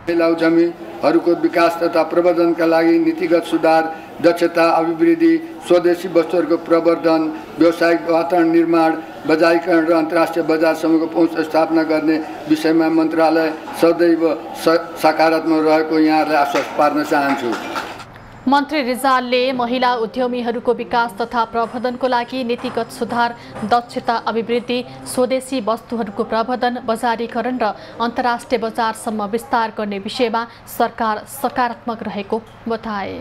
महिला उद्यमीहरूको विकास तथा प्रवर्धनका लागि नीतिगत सुधार, दक्षता अभिवृद्धि, स्वदेशी वस्तुहरूको प्रवर्धन, व्यावसायिक वातावरण निर्माण, बजारीकरण र अन्तर्राष्ट्रिय बजारसम्मको पहुँच स्थापना गर्ने विषयमा मन्त्रालय सदैव सकारात्मक रहेको यहाँलाई आश्वस्त पार्न चाहन्छु। मन्त्री रिजालले महिला उद्यमीहरूको विकास तथा प्रवर्धनको लागि नीतिगत सुधार, दक्षता अभिवृद्धि, स्वदेशी वस्तुहरूको प्रवर्धन, बजारीकरण र अन्तर्राष्ट्रिय बजारसम्म विस्तार गर्ने विषयमा सरकार सकारात्मक रहेको बताए।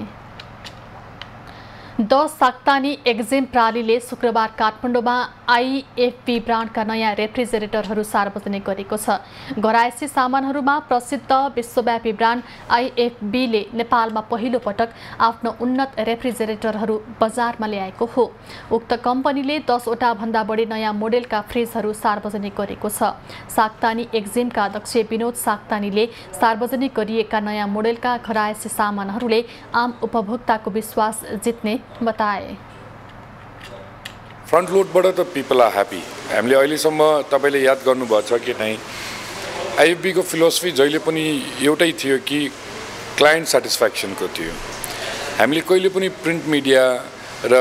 द साक्तानी एक्जिम प्रालीले शुक्रबार काठमाडौँमा आइएफबी ब्रान्डका नयाँ रेफ्रिजरेटरहरू सार्वजनिक गरेको छ। घरायसी सामानहरूमा प्रसिद्ध विश्वव्यापी ब्रान्ड आइएफबीले नेपालमा पहिलो पटक आफ्नो उन्नत रेफ्रिजरेटरहरू बजारमा ल्याएको हो। उक्त कम्पनीले 10वटा भन्दा बढी नयाँ मोडेलका फ्रिजहरू सार्वजनिक गरेको छ। साक्तानी एक्जिमका अध्यक्ष विनोद साक्तानीले सार्वजनिक गरिएका नयाँ मोडेलका घरायसी सामानहरूले आम उपभोक्ताको विश्वास जित्ने बताए। फ्रन्ट लोडबाट त पिपल आर ह्याप्पी। हामीले अहिलेसम्म तपाईँले याद गर्नुभएको छ कि नै, आइएफबीको फिलोसफी जहिले पनि एउटै थियो कि क्लाइन्ट सेटिस्फ्याक्सनको थियो। हामीले कहिले पनि प्रिन्ट मिडिया र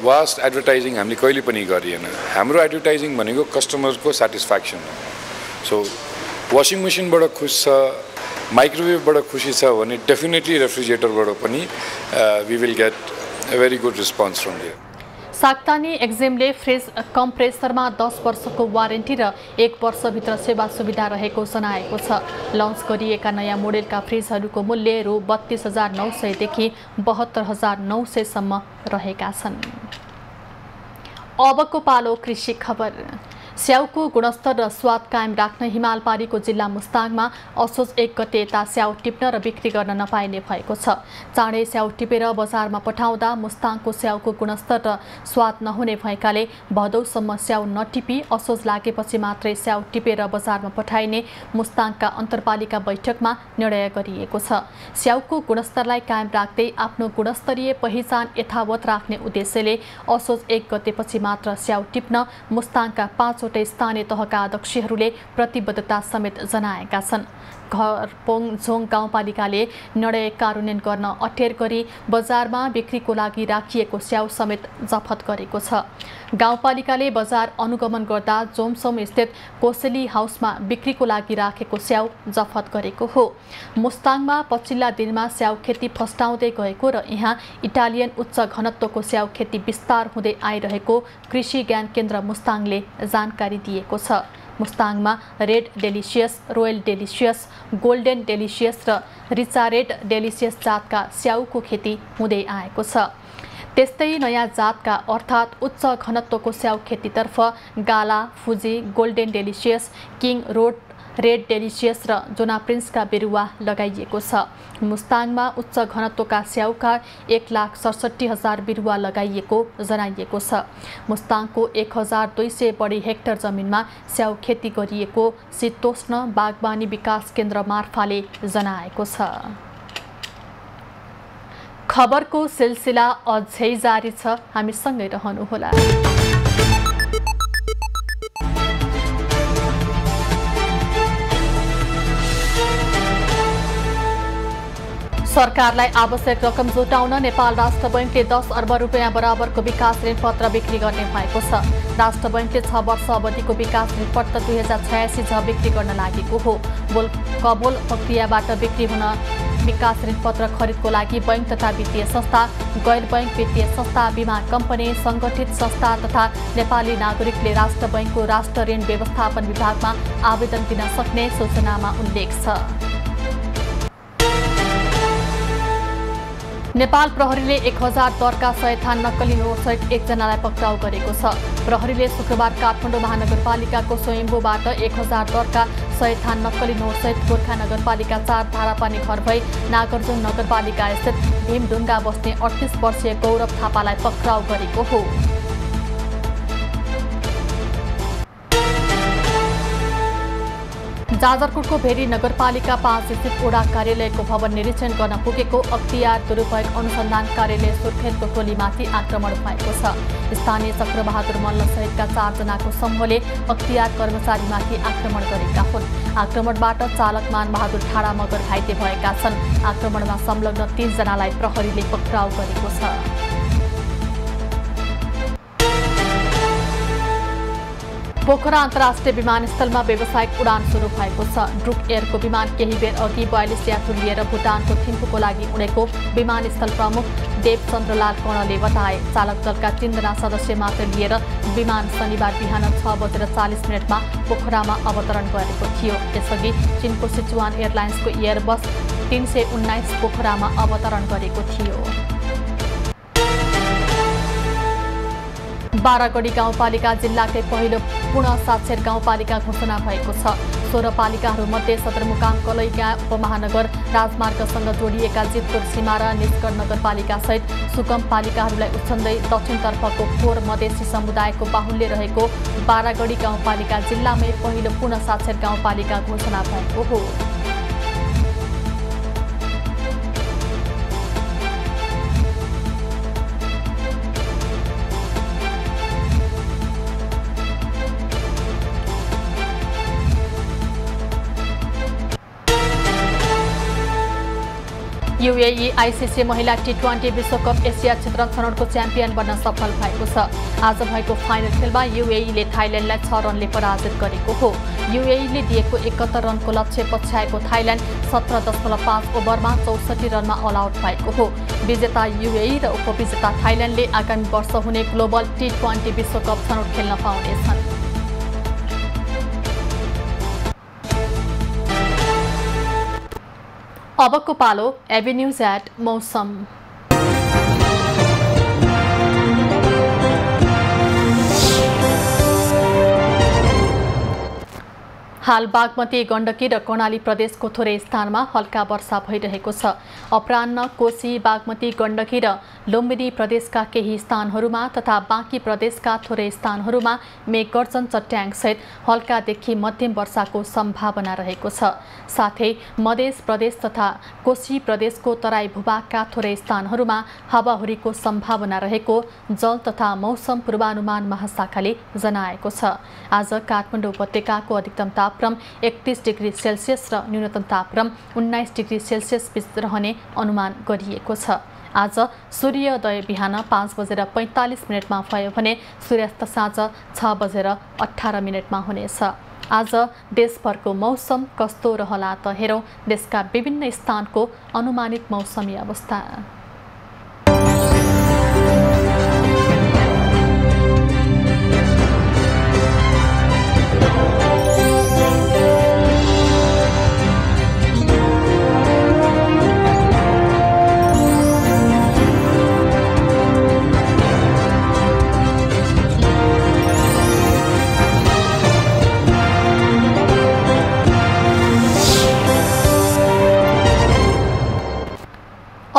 वास्ट एडभर्टाइजिङ हामीले कहिले पनि गरिएन। हाम्रो एडभर्टाइजिङ भनेको कस्टमरको सेटिस्फ्याक्सन हो। सो वासिङ मेसिनबाट खुस छ, माइक्रोवेभबाट खुसी छ भने डेफिनेटली रेफ्रिजरेटरबाट पनि we will get a very good response from there. साक्तानी एक्जिमले फ्रिज कम्प्रेसरमा 10 वर्षको वारेन्टी र 1 वर्षभित्र सेवा सुविधा रहेको जनाएको छ। लन्च गरिएका नयाँ मोडेलका फ्रिजहरूको मूल्य रु 32,900 देखि 72,900 सम्म रहेका छन्। अबको पालो कृषि खबर। स्याउको गुणस्तर र स्वाद कायम राख्न हिमालपारीको जिल्ला मुस्ताङमा असोज 1 गते यता स्याउ टिप्न र बिक्री गर्न नपाइने भएको छ। चाँडै स्याउ टिपेर बजारमा पठाउँदा मुस्ताङको स्याउको गुणस्तर र स्वाद नहुने भएकाले भदौसम्म स्याउ नटिपी असोज लागेपछि मात्रै स्याउ टिपेर बजारमा पठाइने मुस्ताङका अन्तरपालिका बैठकमा निर्णय गरिएको छ। स्याउको गुणस्तरलाई कायम राख्दै आफ्नो गुणस्तरीय पहिचान यथावत राख्ने उद्देश्यले असोज 1 गतेपछि मात्र स्याउ टिप्न मुस्ताङका 5 स्थानीय तहका अध्यक्षहरूले प्रतिबद्धता समेत जनाएका छन्। घरपोङझोङ गाउँपालिकाले निर्णय कार्यान्वयन गर्न अटेर गरी बजारमा बिक्रीको लागि राखिएको स्याउ समेत जफत गरेको छ। गाउँपालिकाले बजार अनुगमन गर्दा जोमसोम स्थित कोसेली हाउसमा बिक्रीको लागि राखेको स्याउ जफत गरेको हो। मुस्ताङमा पछिल्ला दिनमा स्याउ खेती फस्टाउँदै गएको र यहाँ इटालियन उच्च घनत्वको स्याउ खेती विस्तार हुँदै आइरहेको कृषि ज्ञान केन्द्र मुस्ताङले जानकारी दिएको छ। मुस्ताङमा red delicious, royal delicious, golden delicious र रिचा रेड डेलिसियस जातका स्याउको खेती हुँदै आएको छ। त्यस्तै नयाँ जातका अर्थात् उच्च घनत्वको स्याउ खेतीतर्फ गाला, फुजी, golden delicious, king road red delicious र जोना प्रिन्सका बिरुवा लगाइएको छ। मुस्ताङमा उच्च घनत्वका स्याउका 1,67,000 बिरुवा लगाइएको जनाइएको छ। मुस्ताङको 1,200 बढी हेक्टर जमिनमा स्याउ खेती गरिएको शीतोष्ण बागवानी विकास केन्द्र मार्फाले जनाएको छ। खबरको सिलसिला अझै जारी छ, हामीसँगै रहनुहोला। सरकारलाई आवश्यक रकम जुटाउन नेपाल राष्ट्र बैंकले 10 अर्ब रुपियाँ बराबरको विकास ऋण पत्र बिक्री गर्ने भएको छ। राष्ट्र बैंकले 6 वर्ष अवधिको विकास ऋण पत्र 2086 झ बिक्री गर्न लागेको हो। कबोल प्रक्रियाबाट बिक्री हुन विकास ऋण पत्र खरिदको लागि बैंक तथा वित्तीय संस्था, गैर बैंक वित्तीय संस्था, बीमा कम्पनी, संगठित संस्था तथा नेपाली नागरिकले राष्ट्र बैंकको राष्ट्र ऋण व्यवस्थापन विभागमा आवेदन दिन सक्ने सूचनामा उल्लेख छ। नेपाल प्रहरीले 1000 दरका 100 थान नक्कली नोटसहित एकजनालाई पक्राउ गरेको छ। प्रहरीले शुक्रबार काठमाडौँ महानगरपालिकाको स्वयम्भूबाट 1000 दरका 100 थान नक्कली नोटसहित गोर्खा नगरपालिका 4 धारापानी घर भई नागरजुङ नगरपालिका स्थित भीमढुङ्गा बस्ने 38 वर्षीय गौरव थापालाई पक्राउ गरेको हो। जाजरकोटको भेरी नगरपालिका 5 स्थित ओडा कार्यालयको भवन निरीक्षण गर्न पुगेको अख्तियार दुरुपयोग अनुसन्धान कार्यालय सुर्खेतको टोलीमाथि आक्रमण भएको छ। स्थानीय चक्रबहादुर मल्ल सहितका 4 जनाको समूहले अख्तियार कर्मचारीमाथि आक्रमण गरेका हुन्। आक्रमणबाट चालक मानबहादुर ठाडा मगर घाइते भएका छन्। आक्रमणमा संलग्न 3 जनालाई प्रहरीले पक्राउ गरेको छ। पोखरा अन्तर्राष्ट्रिय विमानस्थलमा व्यावसायिक उडान सुरु भएको छ। ड्रुक एयरको विमान केही बेर अघि 42 यात्रु लिएर भुटानको थिम्पूको लागि उडेको विमानस्थल प्रमुख देवचन्द्रलाल कर्णले बताए। चालक दलका 3 जना सदस्य मात्र लिएर विमान शनिबार बिहान 6:40 पोखरामा अवतरण गरेको थियो। त्यसअघि चीनको सिचुआन एयरलाइन्सको एयरबस 319 पोखरामा अवतरण गरेको थियो। बारागढी गाउँपालिका जिल्लाकै पहिलो पूर्ण साक्षर गाउँपालिका घोषणा भएको छ। 16 पालिकाहरूमध्ये सदरमुकाम कलैया उपमहानगर राजमार्गसँग जोडिएका जितपुर सीमा र निजगढ नगरपालिका सहित सुगम पालिकाहरूलाई उछन्दै दक्षिणतर्फको खोर मधेसी समुदायको बाहुल्य रहेको बारागढी गाउँपालिका जिल्लामै पहिलो पूर्ण साक्षर गाउँपालिका घोषणा भएको हो। यूएई आईसीसी महिला T20 विश्वकप एसिया क्षेत्र छनौटको च्याम्पियन बन्न सफल भएको छ। आज भएको फाइनल खेलमा यूएईले थाइल्यान्डलाई 6 रनले पराजित गरेको हो। यूएईले दिएको 71 रनको लक्ष्य पछ्याएको थाइल्यान्ड 17.5 ओभरमा 64 रनमा अल आउट भएको हो। विजेता यूएई र उपविजेता थाइल्यान्डले आगामी वर्ष हुने ग्लोबल T20 विश्वकप छनौट खेल्न पाउनेछन्। अबको पालो एभिन्यूज एट मौसम। हाल बागमती, गण्डकी र कर्णाली प्रदेशको थोरै स्थानमा हल्का वर्षा भइरहेको छ। अपराह्न कोशी, बागमती, गण्डकी र लुम्बिनी प्रदेशका केही स्थानहरूमा तथा बाँकी प्रदेशका थोरै स्थानहरूमा मेघगर्जन चट्याङसहित हल्कादेखि मध्यम वर्षाको सम्भावना रहेको छ। साथै मध्य प्रदेश तथा कोशी प्रदेशको तराई भूभागका थोरै स्थानहरूमा हावाहुरीको सम्भावना रहेको जल तथा मौसम पूर्वानुमान महाशाखाले जनाएको छ। आज काठमाडौँ उपत्यकाको अधिकतम तापक्रम 31 डिग्री सेल्सियस र न्यूनतम तापक्रम 19 डिग्री सेल्सियस बीच रहने अनुमान गरिएको छ। आज सूर्योदय बिहान 5:45 भयो भने सूर्यास्त साँझ 6:18 हुनेछ। आज देशभरको मौसम कस्तो रहला त हेरौँ देशका विभिन्न स्थानको अनुमानित मौसमी अवस्था।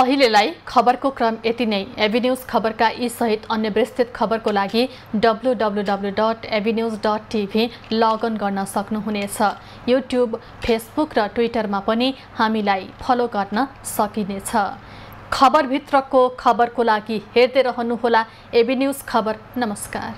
अहिलेलाई खबरको क्रम यति नै। एबी न्यूज खबरका यी सहित अन्य विस्तृत खबरको लागि www.abnews.tv लगइन गर्न सक्नुहुनेछ। युट्युब, फेसबुक र ट्विटरमा पनि हामीलाई फलो गर्न सकिनेछ। खबरभित्रको खबरको लागि हेर्दै रहनुहोला एबी न्यूज खबर। नमस्कार।